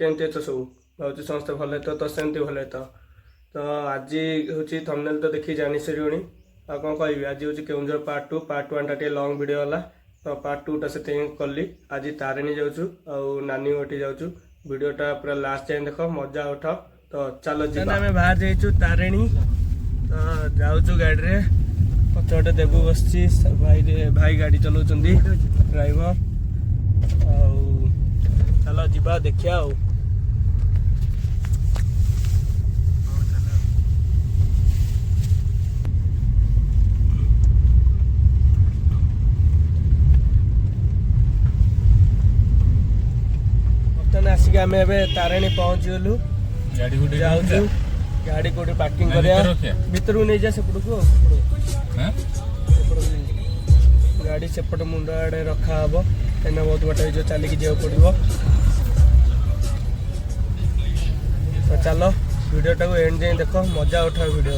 केमती अच्छे सब भावुँ समस्ते भल तो सेमती भल तो आज हूँ थंबनेल तो देखी जानी सारे आ कौन कह आज हूँ केउंझर पार्ट 1 टा लंग वीडियो है तो पार्ट 2 टा से कली आज तारिणी जाऊँ आ नानी गोटी जाऊँ वीडियोटा पूरा लास्ट जाए देख मजा उठाओ तो चलो जी आम बाहर जाइए तारिणी तो जाऊँ गाड़ी में पचटे देबू बस भाई गाड़ी चलाऊँ ड्राइवर चलो जीवा देखिया आसिक आम तारिणी पहुँचगलु जाऊँ गाड़ी कौटे पार्किंग भीतर को नहीं जा सेपट को गाड़ी सेपट मुंड आड़े रखा हम कहीं बहुत बाट जो चलिकी जा पड़ो तो चलो वीडियोटा को एंड जाए देख मजा उठा वीडियो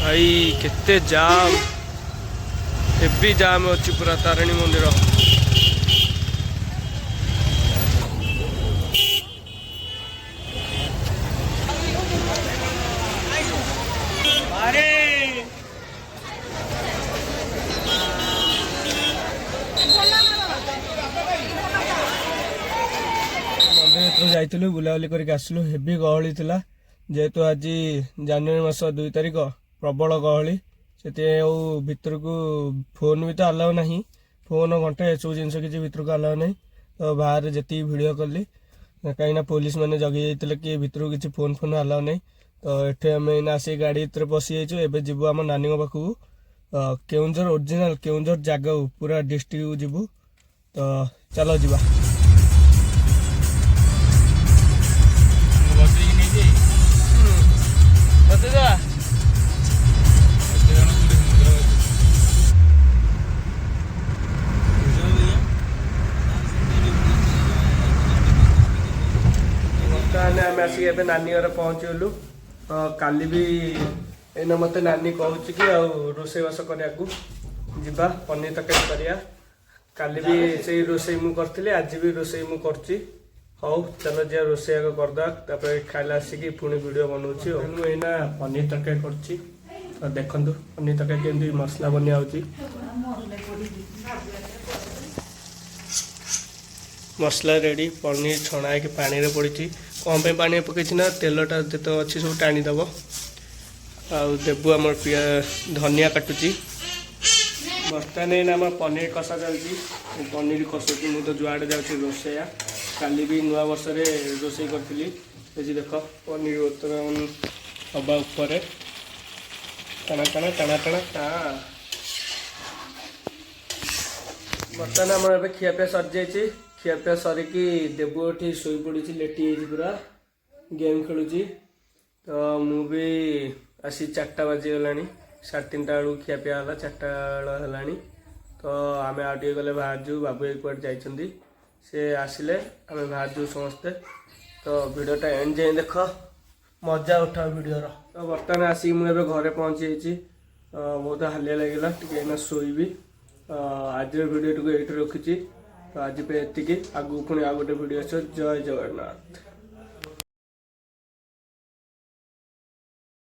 भाई केते जाम हेवी जाम अच्छी पूरा तारिणी मंदिर मंदिर जाइलु बुलाबुली करके आसलु हेवी गहली थिला जेहेतु आज जनवरी मास 2 तारिख प्रबल गहली से भितर को फोन भी तो अलाउ नहीं फोन घंटे एसबू जिन किसी भितर को अलाउ नहीं तो बाहर जी भिड कली कहीं पुलिस मैंने जगी जाते कि भितर किसी फोन फोन अलाउ नहीं तो ये आम आसिक गाड़ी भर पशि जाइए जीव आम नानी पाखक केउंझर ओरिजिनल केउंझर जगह पूरा डिस्ट्रिक्ट को जीवु तो चलो जीवा आम आसिक नानी घर पहुँचलु काली भी एना मत नानी कहूँ कि रोसईबास करने जीवा पनीर तरकारी करिया काली भी से रोसई मु करती आज भी रोसई मु करची हौ चलो जी रोसई आग करदे खाला आसिक पुणी वीडियो बनाऊँ एना पनीर तरकारी करची देखु पनीर तरकारी केमती मसला बनिया मसला रेडी पनीर छणा है पानी रे पड़ी कौन पे पानी पकई ना तेलटा जो अच्छी सब टाणीदब आबू आम धनिया काटुची बर्तमान आम पनीर कषा चलती पनीर कषुची मुझे जुआड़े जाऊँगी रोसैया काली भी नुआ वर्ष रोसई करी देख पनीर बर्तमान हवा उपर टाणा टाणा टाणा टाणा बर्तमान आम खियापिया सरी जाइए खियापिया सरिकी देबू ये शोई पड़ी लेटी पूरा गेम खेलुची तो मुझे आसी 4टा बाजीगला 3:30 बेलू खियापिया है 4टा है तो आम आगे गले बाहर जाऊ बाबू एक जाइए सी आसिले आम बाहर जाऊ समस्ते तो वीडियोटा एंड जाए देख मजा उठा वीडियोर तो बर्तमान आसिक मुझे घरे पहुँची जाइए बहुत हालिया लगे टे शोबी आज वीडियो टी ये रखी तो आज पे एति आगू पुणी आ गोटे वीडियो जय जगन्नाथ।